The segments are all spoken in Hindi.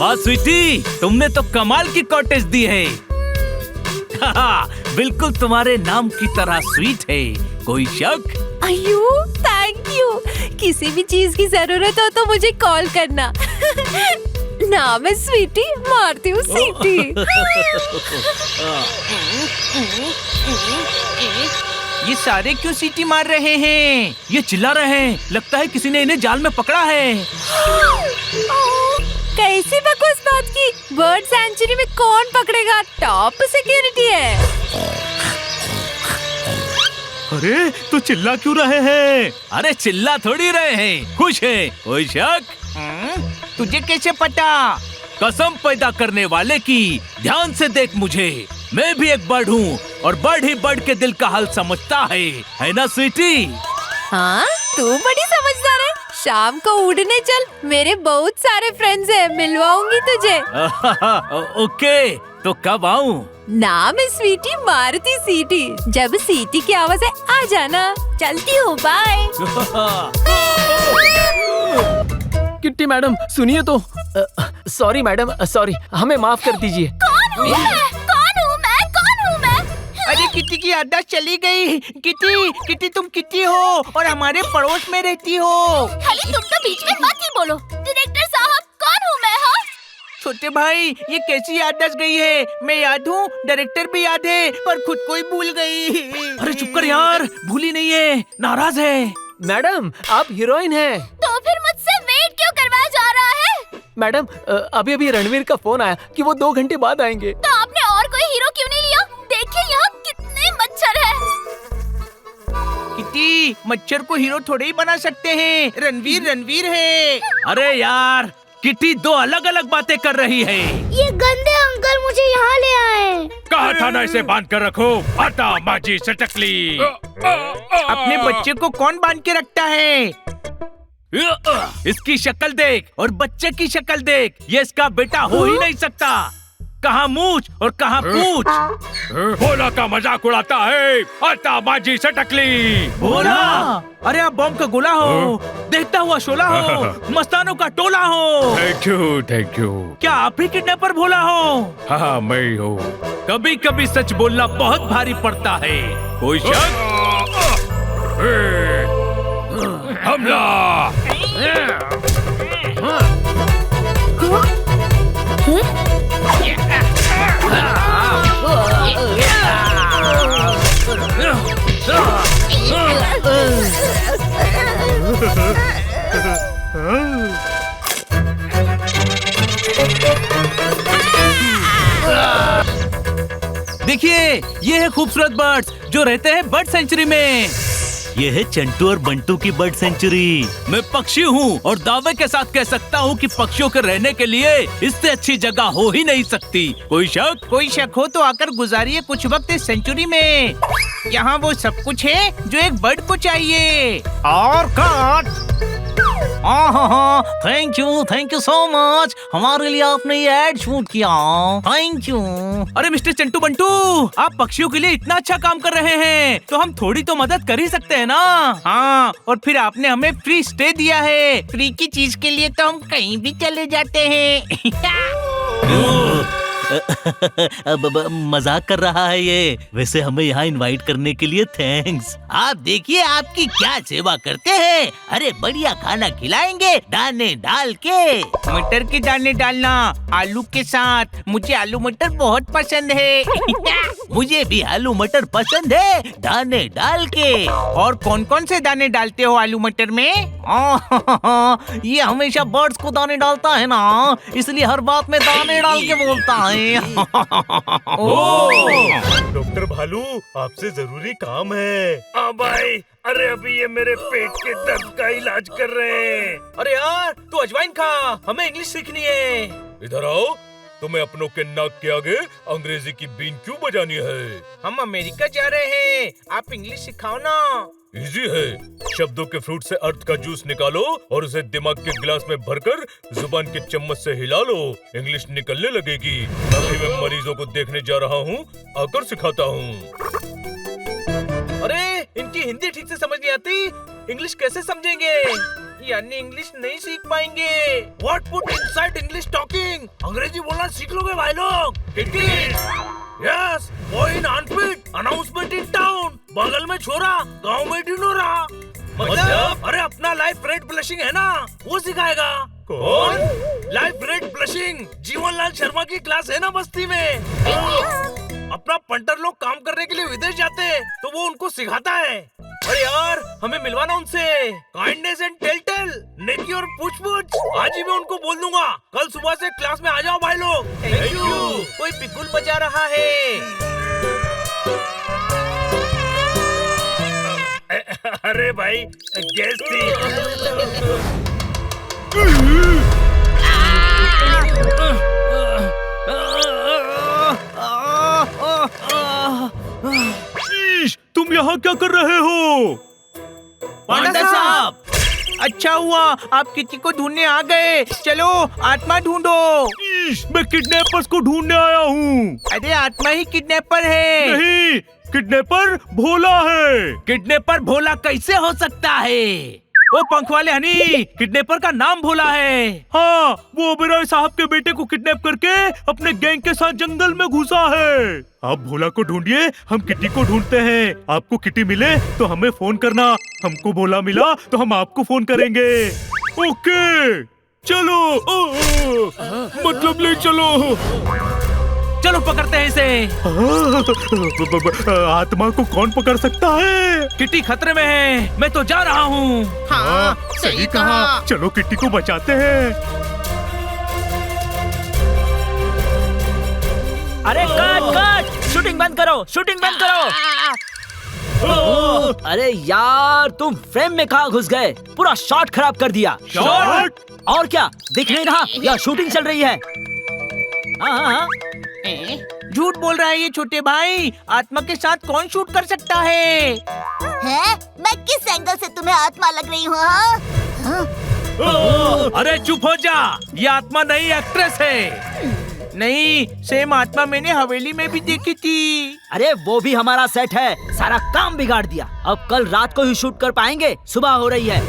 वाह स्वीटी, तुमने तो कमाल की कॉटेज दी है। बिल्कुल तुम्हारे नाम की तरह स्वीट है, कोई शक? अयो थैंक यू। किसी भी चीज की जरूरत हो तो मुझे कॉल करना। नाम है स्वीटी, मारती हूँ सीटी। ये सारे क्यों सीटी मार रहे हैं? ये चिल्ला रहे हैं, लगता है किसी ने इन्हें जाल में पकड़ा है। कैसी बकवास बात की? बर्ड सेंचुरी में कौन पकड़ेगा? टॉप सिक्योरिटी है। अरे तो चिल्ला क्यों रहे हैं? अरे चिल्ला थोड़ी रहे हैं, खुश है, कोई शक? तुझे कैसे पता? कसम पैदा करने वाले की, ध्यान से देख मुझे, मैं भी एक बर्ड हूँ और बर्ड ही बर्ड के दिल का हाल समझता है ना स्वीटी? हाँ तू बड़ी समझदार है। शाम को उड़ने चल, मेरे बहुत सारे फ्रेंड्स हैं, मिलवाऊंगी तुझे। ओके, तो कब आऊँ? नाम है स्वीटी, मारती सीटी। जब सीटी की आवाज है आ जाना। चलती हूँ, बाय। किट्टी मैडम सुनिए तो। सॉरी मैडम, सॉरी, हमें माफ कर दीजिए। कौन हूँ मैं? अरे किटी की याददाश्त चली गई। किटी तुम किटी हो और हमारे पड़ोस में रहती हो। खाली तुम तो बीच में मत ही बोलो। डायरेक्टर साहब, कौन हूँ मैं? हाँ छोटे भाई, ये कैसी याददाश्त गई है? मैं याद हूँ, डायरेक्टर भी याद है, पर खुद को ही भूल गई। अरे चुप कर यार, भूली नहीं है, नाराज है। मैडम आप हीरोइन हैं। तो फिर मुझसे वेट क्यों करवाया जा रहा है? मैडम अभी रणवीर का फोन आया कि वो 2 घंटे बाद आएंगे। तो आपने और कोई हीरो क्यों नहीं लिया? देखिए यहाँ कितने मच्छर हैं। किटी, मच्छर को हीरो थोड़े ही बना सकते हैं। रणवीर है। अरे यार, किटी दो अलग अलग बातें कर रही है। ये गंदे अंकल मुझे यहाँ ले आए। कहा था ना इसे बांध कर रखो, आता माजी सटकली। अपने बच्चे को कौन बांध के रखता है? इसकी शक्ल देख और बच्चे की शक्ल देख, ये इसका बेटा हो ही नहीं सकता। कहाँ मूंछ और कहाँ पूंछ। भोला का मजाक उड़ाता है, आता माजी सटकली। भोला, अरे आप बम का गोला हो, देखता हुआ शोला हो, मस्तानों का टोला हो। Thank you. क्या आप ही किडनैपर भोला हो? हाँ मैं हूँ। कभी कभी सच बोलना बहुत भारी पड़ता है, कोई शक? हमला! देखिए, ये है खूबसूरत बर्ड्स जो रहते हैं बर्ड सेंचुरी में। ये है चंटू और बंटू की बर्ड सेंचुरी। मैं पक्षी हूँ और दावे के साथ कह सकता हूँ कि पक्षियों के रहने के लिए इससे अच्छी जगह हो ही नहीं सकती। कोई शक? कोई शक हो तो आकर गुजारिए कुछ वक्त इस सेंचुरी में। यहाँ वो सब कुछ है जो एक बर्ड को चाहिए। और cut. Thank you so much. हमारे लिए आपने ये एड शूट किया, थैंक यू। अरे मिस्टर चंटू बंटू, आप पक्षियों के लिए इतना अच्छा काम कर रहे हैं, तो हम थोड़ी तो मदद कर ही सकते हैं ना। हाँ, और फिर आपने हमें फ्री स्टे दिया है। फ्री की चीज के लिए तो हम कहीं भी चले जाते हैं। मजाक कर रहा है ये। वैसे हमें यहाँ इनवाइट करने के लिए थैंक्स। आप देखिए आपकी क्या सेवा करते हैं। अरे बढ़िया खाना खिलाएंगे, दाने डाल के। मटर के दाने डालना आलू के साथ। मुझे आलू मटर बहुत पसंद है। मुझे भी आलू मटर पसंद है, दाने डाल के। और कौन कौन से दाने डालते हो आलू मटर में? ये हमेशा बर्ड्स को दाने डालता है ना, इसलिए हर बात में दाने डाल के बोलता है। डॉक्टर भालू, आपसे जरूरी काम है। हाँ भाई, अरे अभी ये मेरे पेट के दर्द का इलाज कर रहे हैं। अरे यार, तू अजवाइन खा, हमें इंग्लिश सीखनी है। इधर आओ। तुम्हें अपनों के नाक के आगे अंग्रेजी की बीन क्यों बजानी है? हम अमेरिका जा रहे हैं, आप इंग्लिश सिखाओ ना। इजी है। शब्दों के फ्रूट से अर्थ का जूस निकालो और उसे दिमाग के गिलास में भरकर जुबान के चम्मच से हिला लो, इंग्लिश निकलने लगेगी। अभी मैं मरीजों को देखने जा रहा हूँ, आकर सिखाता हूँ। अरे इनकी हिंदी ठीक से समझ नहीं आती, इंग्लिश कैसे समझेंगे? यानी इंग्लिश नहीं सीख पाएंगे। What put inside English talking? अंग्रेजी बोलना सीख लोगे भाई लोग। Kitty, yes, boy in armpit, announcement in town, बगल में छोरा, गांव में ढिंढोरा। मतलब? अरे अपना लाइफ रेड ब्लशिंग है ना, वो सिखाएगा। कौन? Life red blushing, Jeevanlal Sharma की क्लास है ना बस्ती में। अपना पंटर लोग काम करने के लिए विदेश जाते हैं, तो वो उनको सिखाता है। अरे यार, हमें मिलवाना उनसे। काइंडनेस एंड टेल, नेकी और पूछ। आज ही मैं उनको बोल दूंगा। कल सुबह से क्लास में आ जाओ भाई लोग। Thank you. कोई बिगुल बजा रहा है। अरे भाई, गैस थी। तुम यहाँ क्या कर रहे हो? पांडा साहब, अच्छा हुआ आप किसी को ढूंढने आ गए। चलो आत्मा ढूंढो। मैं किडनैपर्स को ढूंढने आया हूँ। अरे आत्मा ही किडनैपर है। नहीं, किडनैपर भोला है। किडनैपर भोला कैसे हो सकता है? वो पंख वाले हनी, किडनैपर का नाम भोला है। हाँ, वो ओबेरॉय साहब के बेटे को किडनैप करके अपने गैंग के साथ जंगल में घुसा है। आप भोला को ढूंढिए, हम किटी को ढूंढते हैं। आपको किटी मिले तो हमें फोन करना, हमको भोला मिला तो हम आपको फोन करेंगे। ओके, चलो। मतलब ले चलो। चलो पकड़ते हैं इसे। आत्मा को कौन पकड़ सकता है? किटी खतरे में है, मैं तो जा रहा हूँ। हाँ, सही कहा। चलो किटी को बचाते हैं। अरे कट, शूटिंग बंद करो, शूटिंग बंद करो। अरे यार, तुम फ्रेम में कहाँ घुस गए? पूरा शॉट खराब कर दिया। शॉट? और क्या, दिख नहीं रहा या शूटिंग चल रही है? हाँ। झूठ बोल रहा है ये छोटे भाई। आत्मा के साथ कौन शूट कर सकता है? हैं? मैं किस एंगल से तुम्हें आत्मा लग रही हूँ? हाँ? अरे चुप हो जा, ये आत्मा नई एक्ट्रेस है। नहीं, सेम आत्मा मैंने हवेली में भी देखी थी। अरे वो भी हमारा सेट है, सारा काम बिगाड़ दिया। अब कल रात को ही शूट कर पाएंगे, सुबह हो रही है।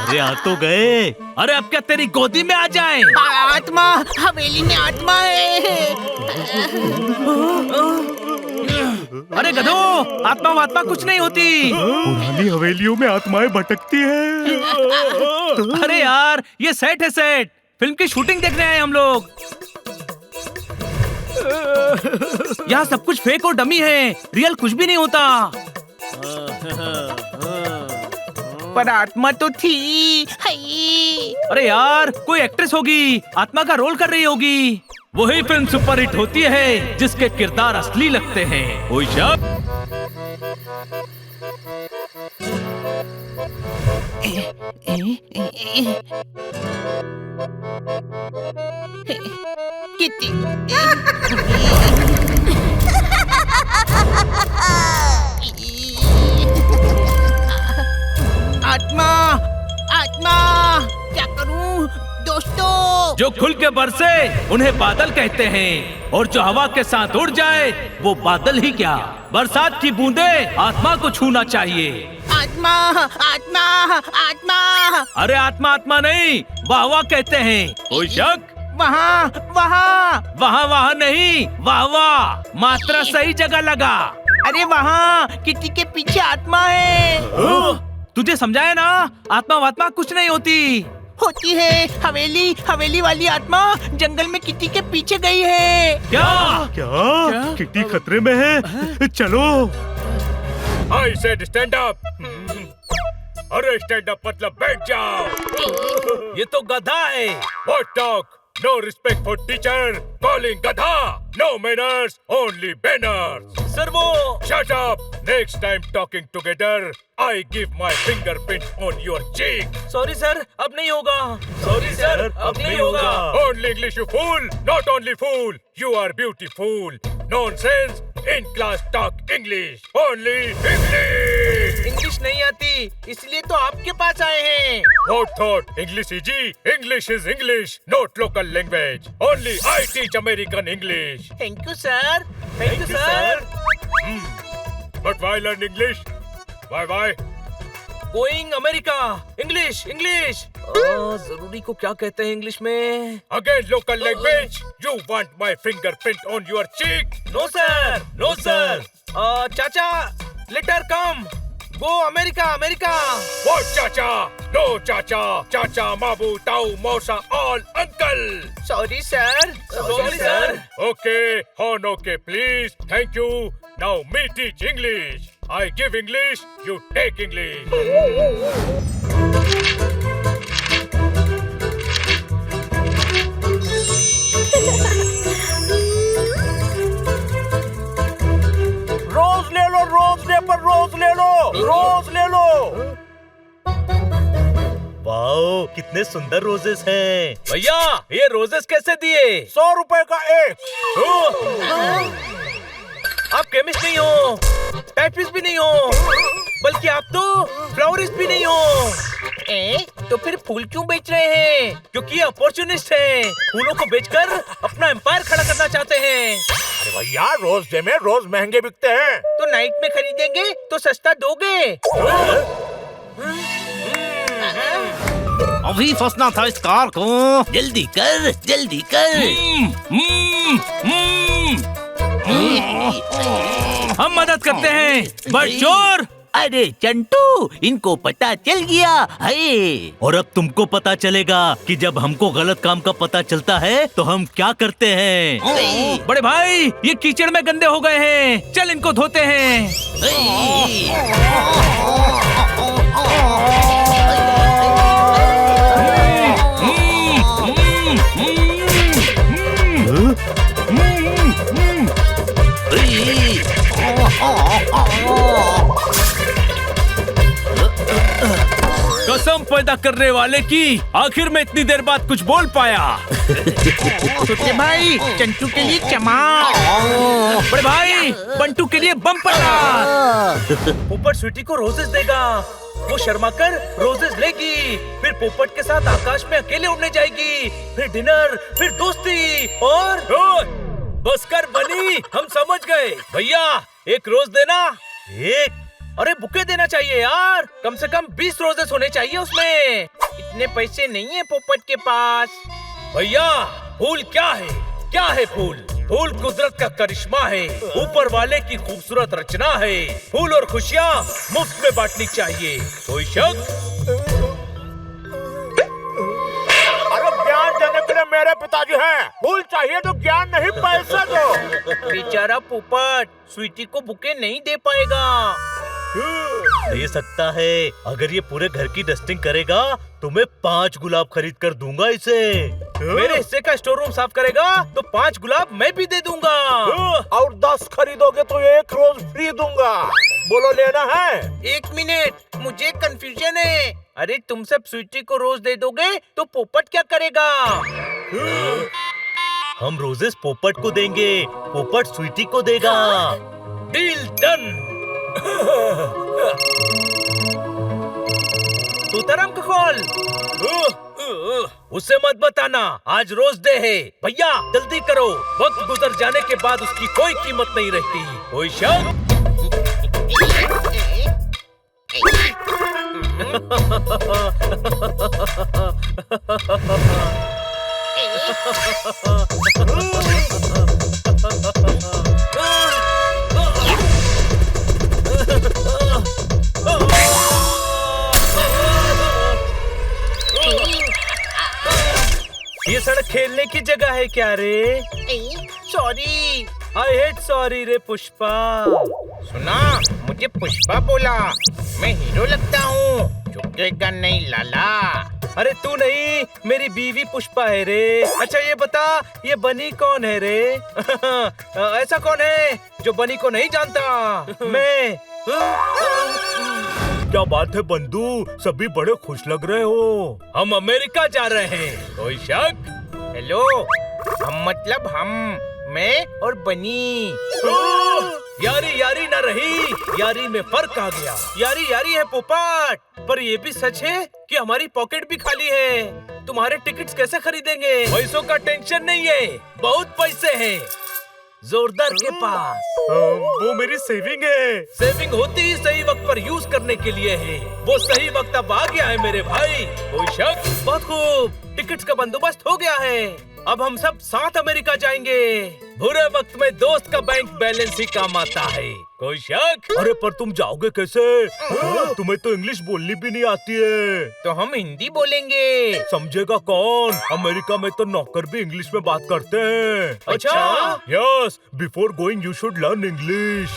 अरे आ तो गए। अरे अब क्या तेरी गोदी में आ जाए? आत्मा, हवेली में आत्मा है। अरे गधो, आत्मा वात्मा कुछ नहीं होती। पुरानी हवेलियों में आत्माएं भटकती हैं। अरे यार, ये सेट है, सेट। फिल्म की शूटिंग देखने आए हम लोग। यहाँ सब कुछ फेक और डमी है, रियल कुछ भी नहीं होता। पर आत्मा तो थी। हाय। अरे यार, कोई एक्ट्रेस होगी, आत्मा का रोल कर रही होगी। वही फिल्म सुपरहिट होती है जिसके किरदार असली लगते हैं। कोई शक? कितनी आत्मा, आत्मा, क्या करूं दोस्तों? जो खुल के बरसे उन्हें बादल कहते हैं, और जो हवा के साथ उड़ जाए वो बादल ही क्या, बरसात की बूंदे आत्मा को छूना चाहिए। आत्मा, आत्मा, आत्मा। अरे आत्मा आत्मा नहीं, वाह वाह कहते हैं। कोई शक? वहाँ, वहाँ। वहाँ नहीं, वाह वाह। मात्रा सही जगह लगा। अरे वहाँ किटी के पीछे आत्मा है। तुझे समझाया ना, आत्मा वात्मा कुछ नहीं होती। होती है। हवेली, हवेली वाली आत्मा जंगल में किटी के पीछे गई है। क्या? किटी खतरे में है। चलो। I said stand up. अरे स्टैंड अप मतलब बैठ जाओ। ये तो गधा है। What talk? No respect for teacher. Calling gadha. No manners. Only banners. Sir वो Shut up. Next time talking together, I give my fingerprint on your cheek. Sorry sir, अब नहीं होगा। सॉरी सर, अब नहीं होगा। Only English, you fool. Not only fool. You are beautiful. Nonsense. In class talk English. Only English. English नहीं आती, इसलिए तो आपके पास आए हैं। What thought? English easy? English is English, not local language. Only I teach American English. Thank you sir. Thank you sir. But why learn English? Why? Going America. English English. जरूरी को क्या कहते हैं इंग्लिश में? Again local language? You want my fingerprint on your cheek? No sir, no sir. Chacha, letter come. Go America, America. What chacha? No chacha. Chacha, mabu, tau, mosa, all uncle. Sorry sir. Sorry sir. Okay, on okay, please. Thank you. Now me teach English. I give English, you take English. रोज ले लो, रोज ले पर रोज ले लो, रोज ले लो। वाओ, कितने सुंदर रोजेस हैं। भैया, ये रोजेस कैसे दिए? 100 रुपए का एक। आप केमिस्ट नहीं हो, टाइपिस्ट भी नहीं हो, बल्कि आप तो फ्लावरिस्ट भी नहीं हो। तो फिर फूल क्यों बेच रहे हैं? क्योंकि अपॉर्चुनिस्ट हैं, फूलों को बेचकर अपना एम्पायर खड़ा करना चाहते हैं। अरे भैया, रोज डे में रोज महंगे बिकते हैं। तो नाइट में खरीदेंगे तो सस्ता दोगे। अभी फंसना था इस कार को। जल्दी कर, जल्दी कर। हम मदद करते हैं, बट चोर। अरे चंटू, इनको पता चल गया है। और अब तुमको पता चलेगा कि जब हमको गलत काम का पता चलता है तो हम क्या करते हैं। बड़े भाई, ये कीचड़ में गंदे हो गए हैं, चल इनको धोते हैं। कसम पैदा करने वाले की, आखिर में इतनी देर बाद कुछ बोल पाया। छोटे भाई, चंटू के लिए क्षमा। बड़े भाई, बंटू के लिए बम पड़ा। पोपट स्वीटी को रोजेस देगा, वो शर्मा कर रोजेस लेगी, फिर पोपट के साथ आकाश में अकेले उड़ने जाएगी, फिर डिनर, फिर दोस्ती और बस कर बनी, हम समझ गए। भैया, एक रोज देना। एक? अरे बुके देना चाहिए यार, कम से कम 20 रोजेस होने चाहिए उसमें। इतने पैसे नहीं है पोपट के पास। भैया, फूल क्या है? क्या है फूल? फूल कुदरत का करिश्मा है, ऊपर वाले की खूबसूरत रचना है। फूल और खुशियाँ मुफ्त में बांटनी चाहिए। कोई शक? अरे ज्ञान देने के लिए मेरे पिताजी हैं। फूल चाहिए तो ज्ञान नहीं, पैसा दो। बेचारा पोपट स्वीटी को बुके नहीं दे पाएगा। दे सकता है, अगर ये पूरे घर की डस्टिंग करेगा तो मैं 5 गुलाब खरीद कर दूंगा इसे। मेरे हिस्से का स्टोर रूम साफ करेगा तो 5 गुलाब मैं भी दे दूंगा। और 10 खरीदोगे तो 1 रोज फ्री दूंगा। बोलो, लेना है? 1 मिनट, मुझे कंफ्यूजन है। अरे तुम सब स्वीटी को रोज दे दोगे तो पोपट क्या करेगा? हम रोजेस पोपट को देंगे, पोपट स्वीटी को देगा। Deal done. तू तरम का खोल। उसे मत बताना, आज रोज डे है। भैया जल्दी करो, वक्त गुजर जाने के बाद उसकी कोई कीमत नहीं रहती। कोई शक? ये सड़क खेलने की जगह है क्या रे? सॉरी, आई हेट सॉरी रे पुष्पा। सुना, मुझे पुष्पा बोला। मैं हीरो लगता हूँ, झुकेगा नहीं लाला। अरे तू नहीं, मेरी बीवी पुष्पा है रे। अच्छा ये बता, ये बनी कौन है रे? ऐसा कौन है जो बनी को नहीं जानता? मैं। क्या बात है बंधु, सभी बड़े खुश लग रहे हो। हम अमेरिका जा रहे हैं, कोई शक? हेलो, हम मतलब हम, मैं और बनी। यारी यारी न रही, यारी में फर्क आ गया। यारी यारी है पोपट, पर ये भी सच है कि हमारी पॉकेट भी खाली है। तुम्हारे टिकट्स कैसे खरीदेंगे? पैसों का टेंशन नहीं है, बहुत पैसे हैं जोरदार के पास। वो मेरी सेविंग है। सेविंग होती ही सही वक्त पर यूज करने के लिए है। वो सही वक्त अब आ गया है मेरे भाई, कोई शक? बहुत खूब, टिकट्स का बंदोबस्त हो गया है। अब हम सब साथ अमेरिका जाएंगे। बुरे वक्त में दोस्त का बैंक बैलेंस ही काम आता है, कोई शक? अरे पर तुम जाओगे कैसे? तुम्हें तो इंग्लिश बोलनी भी नहीं आती है। तो हम हिंदी बोलेंगे। समझेगा कौन? अमेरिका में तो नौकर भी इंग्लिश में बात करते हैं। अच्छा? Yes, before going you should learn English.